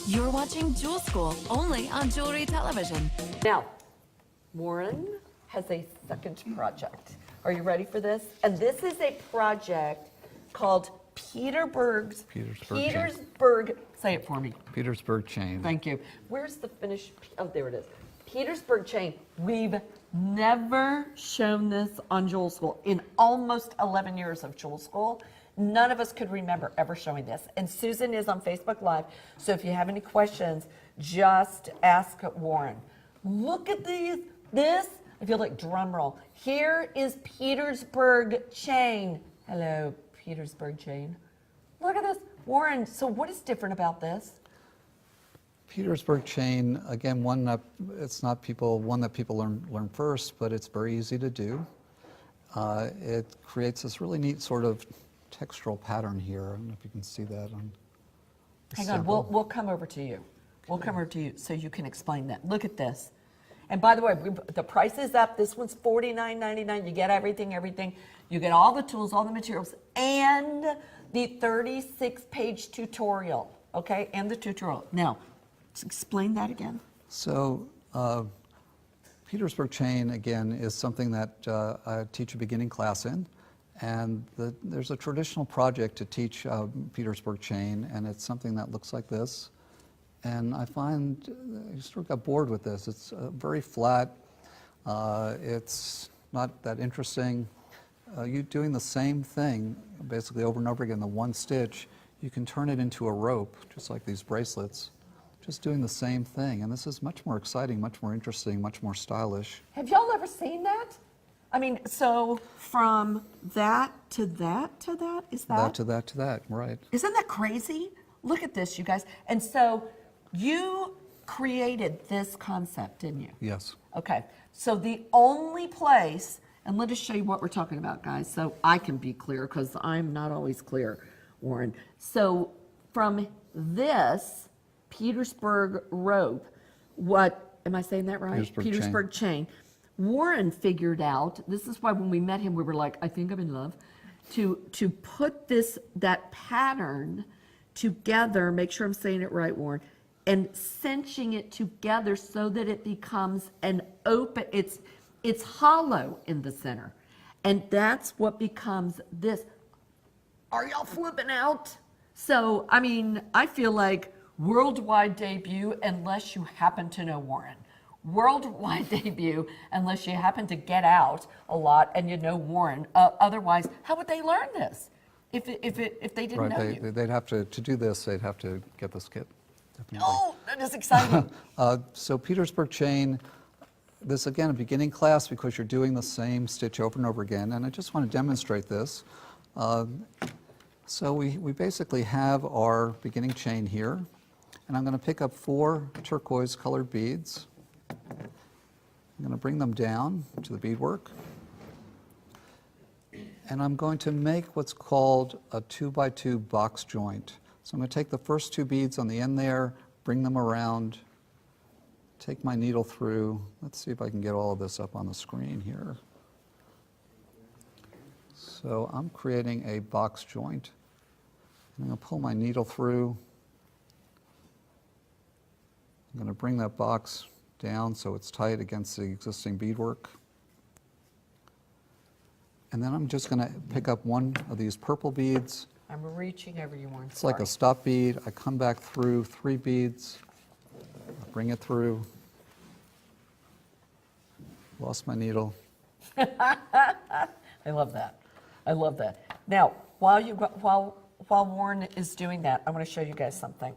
You're watching Jewel School, only on Jewelry Television. Now, Warren has a second project. Are you ready for this? And this is a project called Petersburg, say it for me. Petersburg chain. Thank you. Where's the finish? Oh, there it is. Petersburg chain. We've never shown this on Jewel School. In almost 11 years of Jewel School, none of us could remember ever showing this. And Susan is on Facebook Live, so if you have any questions, just ask Warren. Look at these. This, I feel like drum roll. Here is Petersburg chain. Hello, Petersburg chain. Look at this. Warren, so what is different about this? Petersburg chain, again, one that people learn first, but it's very easy to do. It creates this really neat sort of textural pattern here. I don't know if you can see that on the Hang on, we'll come over to you. Okay. We'll come over to you so you can explain that. Look at this. And by the way, the price is up. This one's $49.99. You get everything. You get all the tools, all the materials, and the 36-page tutorial, okay? And the tutorial. Now, explain that again. So, Petersburg chain, again, is something that I teach a beginning class in. And there's a traditional project to teach Petersburg chain, and it's something that looks like this. And I find I sort of got bored with this. It's very flat. It's not that interesting. You doing the same thing, basically over and over again, the one stitch, you can turn it into a rope, just like these bracelets, just doing the same thing. And this is much more exciting, much more interesting, much more stylish. Have y'all ever seen that? I mean, so from that to that to that, is that? That to that to that, right. Isn't that crazy? Look at this, you guys. And so you created this concept, didn't you? Yes. Okay, so the only place, and let us show you what we're talking about, guys, so I can be clear, because I'm not always clear, Warren. So from this Petersburg rope, what, am I saying that right? Petersburg chain. Warren figured out, this is why when we met him, we were like, I think I'm in love, to put that pattern together, make sure I'm saying it right, Warren, and cinching it together so that it becomes an open, it's hollow in the center. And that's what becomes this. Are y'all flipping out? So, I mean, I feel like worldwide debut unless you happen to know Warren. Worldwide debut unless you happen to get out a lot and you know Warren. Otherwise, how would they learn this if they didn't know you? They'd have to do this, they'd have to get this kit. Definitely. Oh, that is exciting. So Petersburg chain, this again a beginning class because you're doing the same stitch over and over again, and I just want to demonstrate this. So we basically have our beginning chain here, and I'm going to pick up 4 turquoise colored beads. I'm going to bring them down to the beadwork, and I'm going to make what's called a 2x2 box joint. So I'm going to take the first 2 beads on the end there, bring them around, take my needle through. Let's see if I can get all of this up on the screen here. So I'm creating a box joint. I'm going to pull my needle through. I'm going to bring that box down so it's tight against the existing beadwork. And then I'm just going to pick up one of these purple beads. I'm reaching over you, Warren. It's like a stop bead. I come back through 3 beads, bring it through. Lost my needle. I love that. I love that. Now, while Warren is doing that, I want to show you guys something.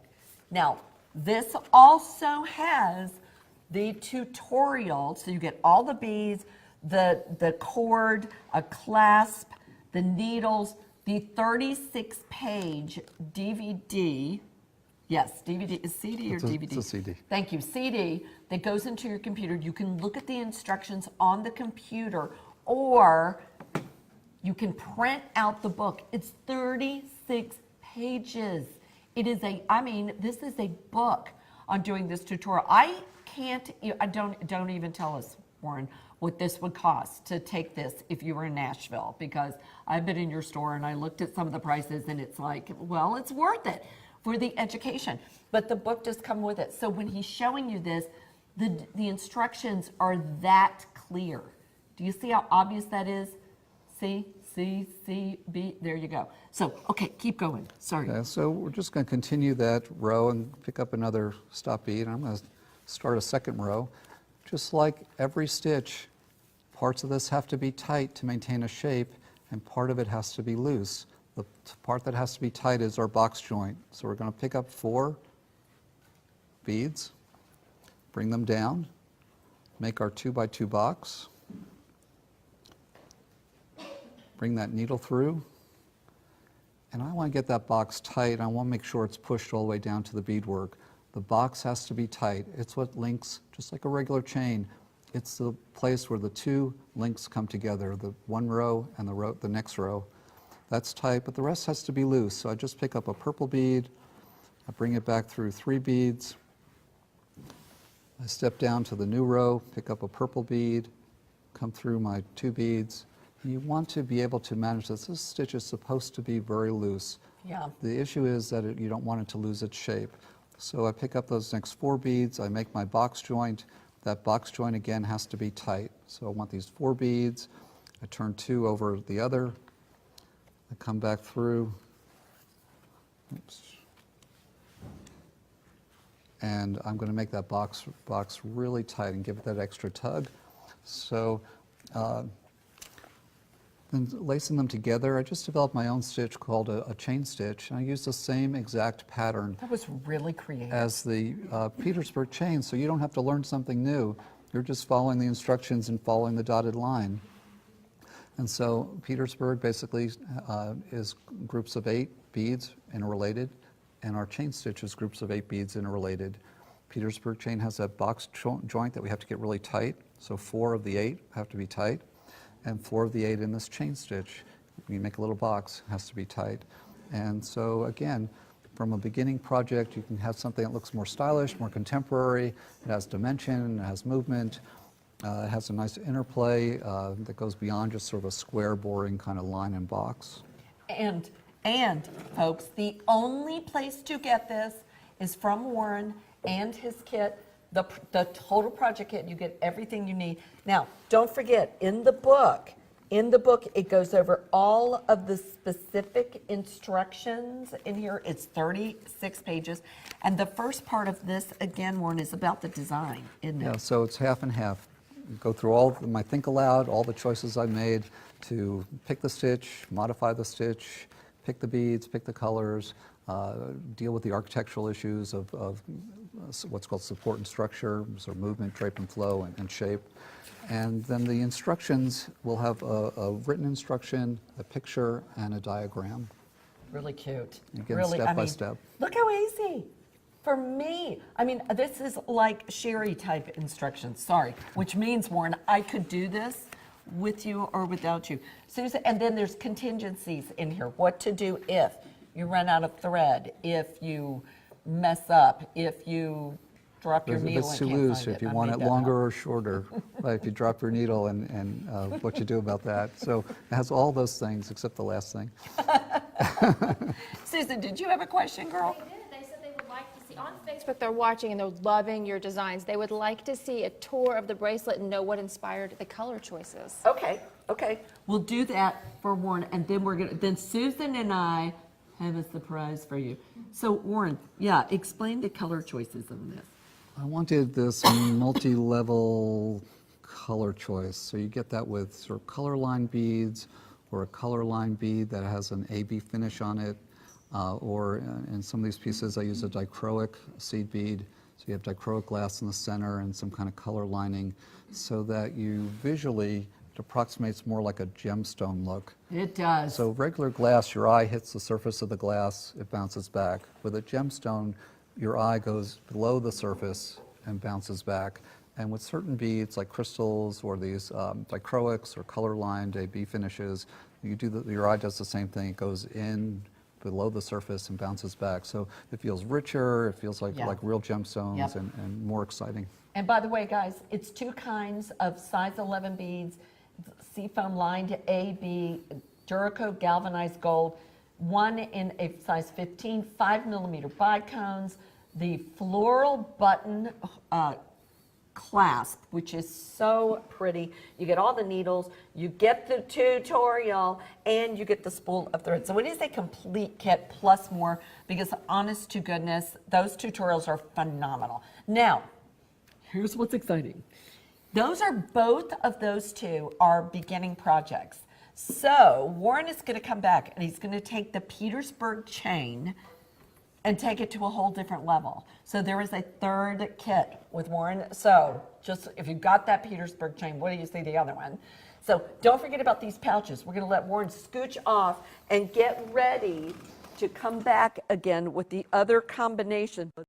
Now, this also has the tutorial, so you get all the beads, the cord, a clasp, the needles, the 36-page DVD. Yes, DVD. Is CD or DVD? It's a CD. Thank you. CD that goes into your computer. You can look at the instructions on the computer, or you can print out the book. It's 36 pages. It is this is a book on doing this tutorial. Don't even tell us, Warren, what this would cost to take this if you were in Nashville, because I've been in your store and I looked at some of the prices and it's like, well, it's worth it. for the education. But the book does come with it. So when he's showing you this, the instructions are that clear. Do you see how obvious that is? C, C, C, B, there you go. So, okay, keep going, sorry. Okay, so we're just going to continue that row and pick up another stop bead. I'm going to start a second row. Just like every stitch, parts of this have to be tight to maintain a shape, and part of it has to be loose. The part that has to be tight is our box joint. So we're going to pick up 4 beads, bring them down, make our 2x2 box, bring that needle through, and I want to get that box tight. I want to make sure it's pushed all the way down to the beadwork. The box has to be tight. It's what links, just like a regular chain, it's the place where the 2 links come together, the one row and the next row. That's tight, but the rest has to be loose. So I just pick up a purple bead, I bring it back through 3 beads, I step down to the new row, pick up a purple bead, come through my 2 beads. You want to be able to manage this. This stitch is supposed to be very loose. Yeah. The issue is that you don't want it to lose its shape. So I pick up those next 4 beads, I make my box joint. That box joint again has to be tight. So I want these 4 beads, I turn 2 over the other, I come back through, oops, and I'm going to make that box really tight and give it that extra tug. So then lacing them together, I just developed my own stitch called a chain stitch, and I use the same exact pattern That was really creative. as the Petersburg chain, so you don't have to learn something new. You're just following the instructions and following the dotted line. And so Petersburg basically is groups of 8 beads interrelated, and our chain stitch is groups of 8 beads interrelated. Petersburg chain has that box joint that we have to get really tight, so 4 of the 8 have to be tight, and 4 of the 8 in this chain stitch. You make a little box, it has to be tight. And so again, from a beginning project, you can have something that looks more stylish, more contemporary. It has dimension, it has movement, it has a nice interplay that goes beyond just sort of a square, boring kind of line and box. And folks, the only place to get this is from Warren and his kit, the total project kit. You get everything you need. Now, don't forget, in the book, it goes over all of the specific instructions in here. It's 36 pages. And the first part of this, again, Warren, is about the design, isn't it? Yeah, so it's half and half. Go through all of my think aloud, all the choices I made to pick the stitch, modify the stitch, pick the beads, pick the colors, deal with the architectural issues of what's called support and structure, so movement, drape and flow, and shape. And then the instructions will have a written instruction, a picture, and a diagram. Really cute. Again, Really, step by step. Look how easy. For me, I mean, this is like Sherry type instructions, sorry, which means, Warren, I could do this with you or without you. Susan, and then there's contingencies in here, what to do if you run out of thread, if you mess up, if you drop your needle It's and too can't loose find if it. you I want made it that longer up. or shorter, right, if you drop your needle and what you do about that. So it has all those things except the last thing. Susan, did you have a question, girl? They did. They said they would like to see, on Facebook they're watching and they're loving your designs. They would like to see a tour of the bracelet and know what inspired the color choices. Okay. We'll do that for Warren, and then then Susan and I have a surprise for you. So Warren, yeah, explain the color choices of this. I wanted this multi-level color choice. So you get that with sort of color line beads, or a color line bead that has an AB finish on it, or in some of these pieces I use a dichroic seed bead. So you have dichroic glass in the center and some kind of color lining, so that you visually, it approximates more like a gemstone look. It does. So regular glass, your eye hits the surface of the glass, it bounces back. With a gemstone, your eye goes below the surface and bounces back. And with certain beads, like crystals or these dichroics or color-lined AB finishes, your eye does the same thing. It goes in below the surface and bounces back. So it feels richer, it feels like real gemstones. Yep. and more exciting. And by the way, guys, it's 2 kinds of size 11 beads, seafoam lined AB, Duracoat galvanized gold. one in a size 15, 5mm bicones, the floral button clasp, which is so pretty. You get all the needles, you get the tutorial, and you get the spool of thread. So it is a complete kit plus more, because honest to goodness, those tutorials are phenomenal. Now, here's what's exciting. Both of those two are beginning projects. So Warren is going to come back and he's going to take the Petersburg chain and take it to a whole different level. So there is a third kit with Warren. So just if you've got that Petersburg chain, what do you see the other one? So don't forget about these pouches. We're going to let Warren scooch off and get ready to come back again with the other combination.